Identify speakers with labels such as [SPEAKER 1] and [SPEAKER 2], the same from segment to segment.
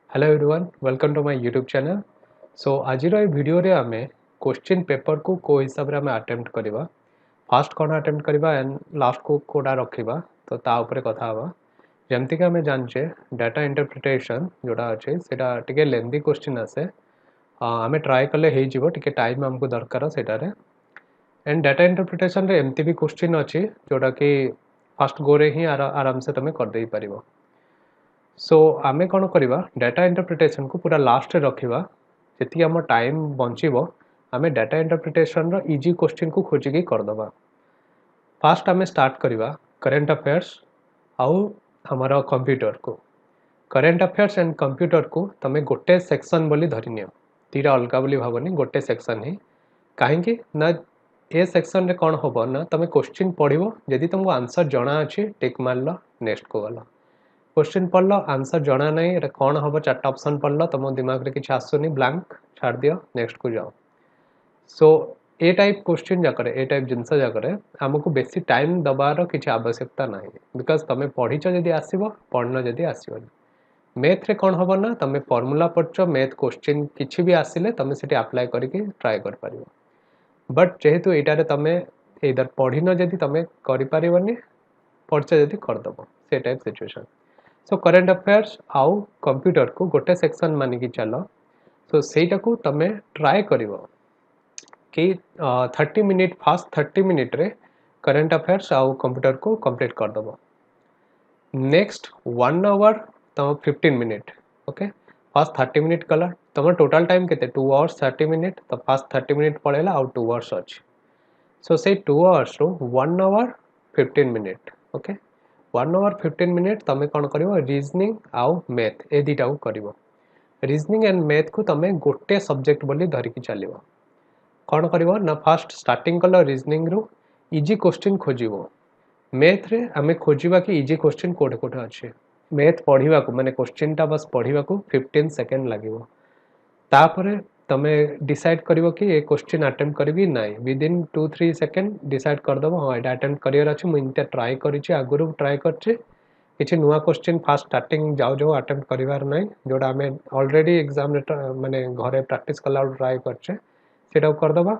[SPEAKER 1] Hello everyone welcome to my YouTube channel. So आज video रे आमे क्वेश्चन पेपर को हिसाब रे आमे अटेम्प्ट करबा। फर्स्ट कोन अटेम्प्ट करबा एंड लास्ट को कोडा रखिबा तो ता ऊपर कथा हवा। जेमति कि आमे जानचे डाटा इंटरप्रिटेशन जोड़ा अछि सेटा टिके लेंथी क्वेश्चन आसे। आमे ट्राई करले हे जिवो टिके टाइम हमको दरकार सेटा रे। एंड डाटा इंटरप्रिटेशन रे एमती भी क्वेश्चन अछि जोड़ा कि फर्स्ट गो रे ही आराम से तमे कर देई परिबो। सो आमे कौन करवा डाटा इंटरप्रिटेशन को पूरा लास्ट रे रखिबा। जेति आम टाइम बंचिबो आमे डाटा इंटरप्रिटेशन रो इजी क्वेश्चन को खोजिकी करदबा। फास्ट आमे स्टार्ट करवा करेंट अफेयर्स आउ हमारा कंप्यूटर को। करेंट अफेयर्स एंड कंप्यूटर को तमे गोटे सेक्शन बोली धरि नियो। तीरा अलगा बोली भाबनी गोटे सेक्शन ही। काहेकि ना ए सेक्शन रे कौन होबो ना तमे क्वेश्चन पढ़िबो जदि तुमको आंसर जणा अछि टिक मारलो नेक्स्ट को गलो। क्वेश्चन पढ़ल आंसर जना नहीं एटा कौन हम चार्टा ऑप्शन पढ़ल तुम दिमाग रे किसी आसुनी ब्लैंक छाड़ दियो नेक्स्ट को जाओ। सो ए टाइप क्वेश्चन जाकर ए टाइप जिनस जाकर आमको बेसी टाइम दबार किसी आवश्यकता ना बिकज तुम पढ़ीच जदि आसब पढ़न जदि आसबनी। मैथ रे कौन हम ना तुम फर्मूला पढ़च मैथ क्वेश्चन किसी भी आसिले तुम से अप्लाई करके ट्राए कर पार। बट जेहेतु यहाँ तुम इधर पढ़ी जदि तुम कर पढ़च जदि करदेव से टाइप सिचुएशन। सो करेंट अफेयर्स आउ कंप्यूटर को गोटे सेक्शन मानिकी चल। सो सेटा को तमे ट्राए करिवो कि 30 मिनिट फास्ट 30 मिनिट रे करेंट अफेयर्स आउ कंप्यूटर को कंप्लीट कर दबो। नेक्स्ट 1 आवर तम 15 मिनिट ओके फास्ट 30 मिनिट कला तम टोटल टाइम केते 2 आवर्स 30 मिनिट तो फास्ट 30 मिनिट पड़ेला आउ 2 आवर्स अछि। सो से 2 आवर्स रो 1 hour 15 minute okay 1 hour 15 minute तुम कौन कर रीजनिंग आउ मैथ ए दुटा को कर। रीजनिंग एंड मैथ को तुम गोटे सब्जेक्ट बोली धरिकी चलो। कौन कर ना फास्ट स्टार्टिंग कल रीजनिंग रू इजी क्वेश्चन खोज। मैथ रे आमे खोजा कि इजी क्वेश्चन कोठे कोठे अच्छे। मैथ पढ़ा को माने क्वेश्चन टा बस पढ़ा को 15 सेकेंड लगे। तापर तमे डिसाइड करिवो कि ए क्वेश्चन अटेम्प्ट करी ना विदिन 2-3 सेकेंड डिसाइड करदेव हाँ यहाँ अटेम्प्ट कर अच्छे मुझे ट्राए कर आगुरी ट्राए कर किसी नुआ क्वेश्चन फास्ट स्टार्टिंग जाऊ जाऊ अटेम्प्ट करार ना जोटा आम ऑलरेडी एग्जाम माने घरे प्रैक्टिस कला ट्राए करचे सेटा करदबा।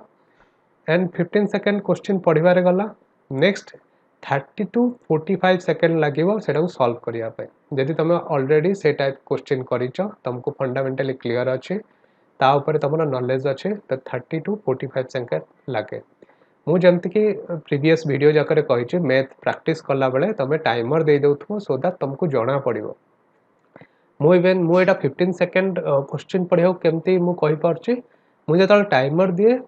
[SPEAKER 1] एंड 15 सेकेंड क्वेश्चन पढ़ारे गला नेक्स्ट 30 to 45 सेकेंड लगे से सॉल्व करने जदि तुम ऑलरेडी से टाइप क्वेश्चन करिच तुमको फंडामेंटली क्लियर अच्छे ताऊपर तुम नॉलेज अच्छे तो 30 to 45 सेकेंड लगे। मुझे कि प्रीवियस वीडियो जाकर कही मैथ प्रैक्टिस कला बेले तुम टाइमर दे दो सो दैट तुमको जना पड़ो। मुझे 15 सेकेंड क्वेश्चन पढ़ा केमती मुझे जो टाइमर दिए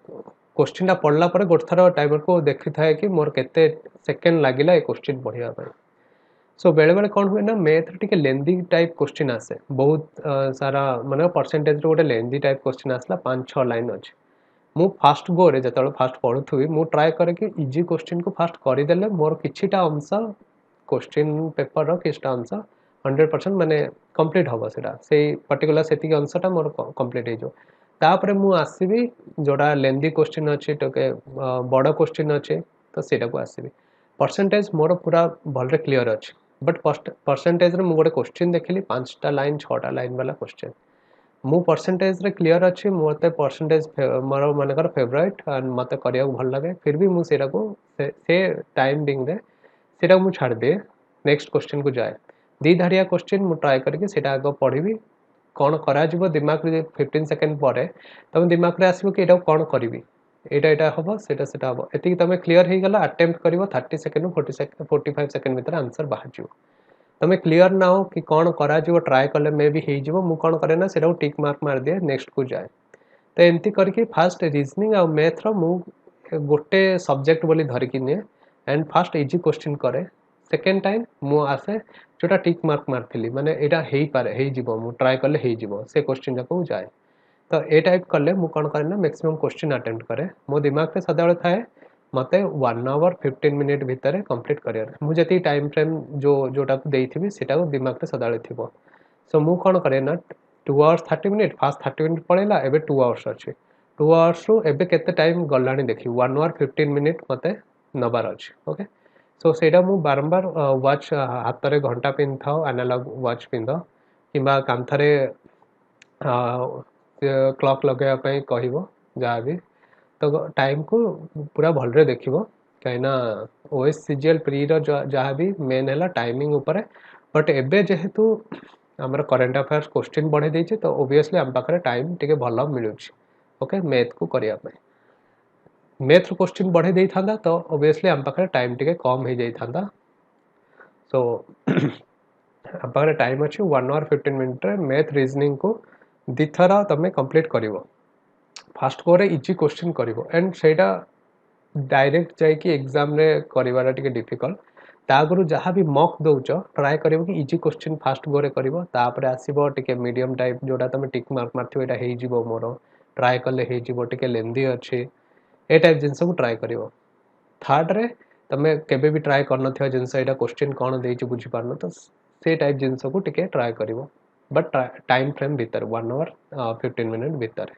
[SPEAKER 1] क्वेश्चन टा पढ़ला गोटे थर टाइमर को देखी थाए कि मोर केते सेकेंड लगिला क्वेश्चन पढ़ाई। सो बेले बेले कौन हुए ना मैथ टिके लेंदी टाइप क्वेश्चन आसे बहुत सारा माने परसेंटेज गोटे लेंदी टाइप क्वेश्चन आसला 5-6 लाइन अच्छे। मु फास्ट गो रे जो फास्ट पढ़ुथी मु ट्राए करे कि इजी क्वेश्चन को फास्ट करदेले मोर किछिटा अंश क्वेश्चन पेपर रो किछटा अंश 100% माने कंप्लीट हम से पर्टिकुलर से अंशटा मोर कंप्लीट हो। तापर मु आसबि जोड़ा लेंदी क्वेश्चन अच्छे टे बड़ क्वेश्चन अच्छे तो सेटा को आसबि परसेंटेज मोर पूरा भलरे क्लीयर अच्छे। बट परसेंटेज रे मु गोटे क्वेश्चन देखिली 5टा लाइन 6टा लाइन वाला क्वेश्चन मु परसेंटेज रे क्लीयर अच्छी मत परसेंटेज मोर मानकर फेवरेट एंड मत करिया भल लगे फिर भी मुझे से टाइम बिंग रे सेटा मु छाड़ दिए नेक्स्ट क्वेश्चन को जाए 2 धारिया क्वेश्चन मु ट्राए करके आग पढ़ी कौन करा दिमाग रे 15 सेकेंड पर तुम दिमाग रे आसो कि कौन करी यहाँ हम सेटा हम ये तुम क्लीयर हो गला अटेम्प्ट कर 30 सेकेंड 45 सेकेंड भर आंसर बाहर जाओ। तुम क्लीयर ना हो कि कौन करा ट्राए कले मे भी हो मु कौन करे ना से टिक मार्क मार दिए नेक्स्ट को जाए। तो एमती करके फास्ट रीजनिंग आ मैथ रो मु गोटे सब्जेक्ट बोली धरिकी निए एंड फास्ट इजी क्वेश्चन करे सेकेंड टाइम मु आसे जोटा टिक मार्क मार्थिली माने एटा हेई पारे हेई जीवो मु ट्राए कले हेई जीवो से क्वेश्चन जाको जाए। तो ए टाइप कले मु कौन करे ना मैक्सिमम क्वेश्चन अटेम्प्ट करे मो दिमाग में सदाबले थाए मते 1 आवर 15 मिनिट भितर कंप्लीट करियर मुझे टाइम फ्रेम जोटा देथि सेटा दिमाग में सदाबले थिबो। सो मु कौन करे ना 2 आवर्स 30 मिनिट फास्ट 30 मिनिट पड़ेगा एबे 2 आवर्स अच्छे 2 आवर्स रु एबे केते टाइम गलानी देखी 1 आवर 15 मिनिट मते नबार अच्छे ओके। सो सेटा मु बारंबार वाच हाथ रे घंटा पिन था एनालॉग वाच पिंध कि कांथरे क्लॉक लगेवा पई कहिबो जहाँ भी तो टाइम को पूरा भलरे देखिबो कहीं ओएस सीजीएल प्री रो जहाँ भी मेन है टाइमिंग ऊपर बट एबे जेहेतु आमर करंट अफेयर्स क्वेश्चन बढ़े देइछे तो ओबियसली आम पाखरे टाइम टिके भल मिलुछि ओके मैथ को करिया पई मैथ रो क्वेश्चन बढ़े देई थांदा तो ओबियसली आम पाखरे टाइम टिके कम हो जाई थांदा सो आम पाखरे टाइम अछि 1 आवर 15 मिनिट रे मैथ रीजनिंग को दिथरा तमे कंप्लीट करिवो फास्ट कोरे इजी क्वेश्चन करिवो एंड सेटा डायरेक्ट जाइए एग्जाम रे करिवार टिके डिफिकल्ट तागुरु जहाँ भी मॉक दउच ट्राई करिवो कि इजी क्वेश्चन फास्ट गोरे करिवो तापर आसीबो टिके मीडियम टाइप जोटा तमे टिक मार्क मारथिबो एटा हेइ जिवो मोर ट्राई करले हेइ जिवो टिके लेंदी अछि ए टाइप जिंस को ट्राई करिवो थर्ड रे तमे केबे भी ट्राई करन थियो जिंस एटा क्वेश्चन कोन देइछि बुझि पारन तो से टाइप जिंस को टिके ट्राई करिवो बट टाइम फ्रेम भीतर 1 आवर 15 मिनट भीतर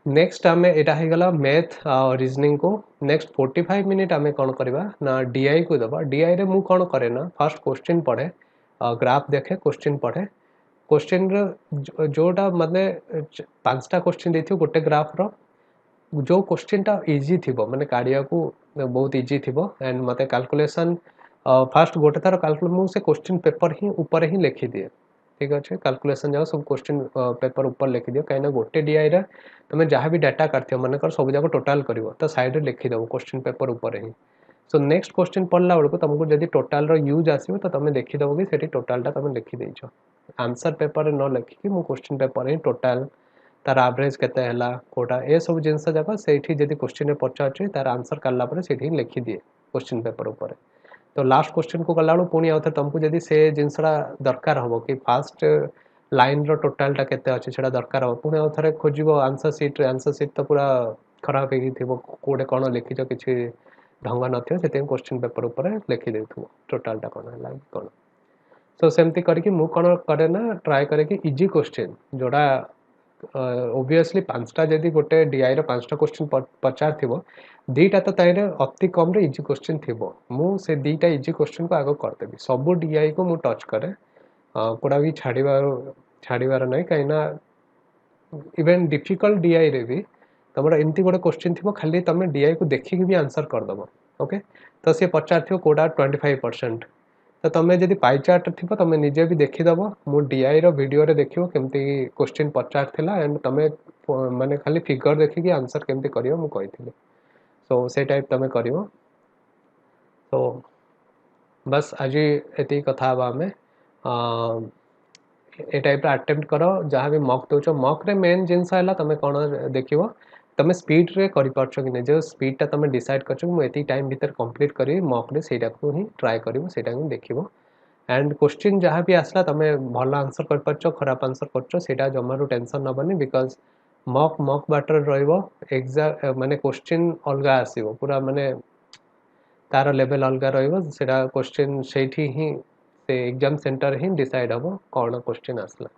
[SPEAKER 1] नेक्स्ट आम यहाँ गला मैथ रीजनिंग को नेक्स्ट 45 मिनिट आम कौन करवा ना डीआई को दबा डीआई रे मु कौन करे ना फास्ट क्वेश्चन पढ़े ग्राफ देखे क्वेश्चन पढ़े क्वेश्चन जोटा माने 5टा क्वेश्चन देथियो गोटे ग्राफ रो जो क्वेश्चन टा इजी थिबो माने काढिया को बहुत इजी थिबो एंड मते कैलकुलेशन फास्ट गोटे थर कैलकुलेट मु से क्वेश्चन पेपर ही ऊपर ही लिखि दिए ठीक अच्छे कैलकुलेशन जाओ सब क्वेश्चन पेपर ऊपर लिखि दियो कहीं गोटे डीआई रे तुम जहाँ भी डाटा काटो मन सब जाक टोटाल कर तो साइड लिखिदेव क्वेश्चन पेपर ऊपर ही सो नेक्स्ट क्वेश्चन पढ़ला बेलू तुमको जब टोटाल यूज आसो तो तुम देखीदेव कि टोटालटा तुम लिखिदेच आंसर पेपर न लिखिकी मु क्वेश्चन पेपर ही टोटाल तार एवरेज केते कोटा ए सब जिनस जाक से क्वेश्चन पचार तार आंसर काढ़ला से लिखिदिए क्वेश्चन पेपर ऊपर तो लास्ट क्वेश्चन को गला पुणी आउ थे तुमको जब से जिनसा दरकार हम कि फास्ट लाइन रो टोटालटा केते अछि सेटा दरकार हो पुणी आउ थे खोजिबो आंसर सीट तो पूरा खराब हो कोडे कौन लिखिछ किसी ढंग नथियो से क्वेश्चन पेपर ऊपर लिखि देथुबो टोटालटा कौन है कौन सो सेमती करके मु कौन करे ना ट्राई करे कि इजी क्वेश्चन जोड़ा ओबियसली 5टा जदि गोटे डीआई रो 5टा क्वेश्चन पचार थिबो दीटा तो ताइरे अति कम रे इजी क्वेश्चन थिबो मु से दीटा इजी क्वेश्चन को आगो करदेबी सब डीआई को मु टच करे कोड़ा भी छाड़ीबार नहीं कहीं इवेन डिफिकल्ट डीआई रे भी तुम एमती गोटे क्वेश्चन थी खाली तुम डीआई को देखिक भी आंसर करदेव ओके तो सी पचार थो कोड़ा 25% तो तुम जब पाई चार्ट थी तुम निजे भी देखीदेव मु डीआई रो वीडियो रे देखियो केमती क्वेश्चन पचार थिला एंड तुम माने खाली फिगर देखिकी आंसर केमती करियो मु कहिथिली सो से टाइप तुम करियो तो बस आज एति कथा हवा हमें ए टाइप अटेम्प्ट करो जहाँ भी मॉक दौच मॉक रे मेन जिनस है तुम कौन देखियो तुम स्पीड रे कर पारछ कि जो स्पीडटा तुम डिसाइड कर मुझे टाइम भीतर कंप्लीट करी मॉक रे सेटा को ही ट्राई करिवो सेटा को देखिवो एंड क्वेश्चन जहाँ भी आसला तुम भल आंसर कर पारछ खराब आंसर करछ सेटा जमारू टेंशन नबनी बिकॉज मॉक बाटर रहिबो एग्जाम माने क्वेश्चन अलग आसीबो पूरा माने तार लेवल अलग रहिबो सेटा क्वेश्चन सेठी ही से एग्जाम सेंटर ही डिसाइड हम कौन क्वेश्चन आसला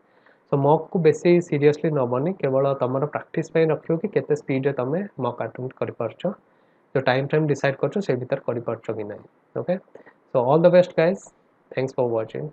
[SPEAKER 1] सो मॉक को बेसी सीरियसली नबनी केवल तुम प्रैक्टिस रखियो कि केते स्पीड रे तुम मॉक अटेम्प्ट कर पारछ जो टाइम फ्रेम डिसाइड करछ से भीतर कर पारछ कि नहीं okay so all the best guys thanks for watching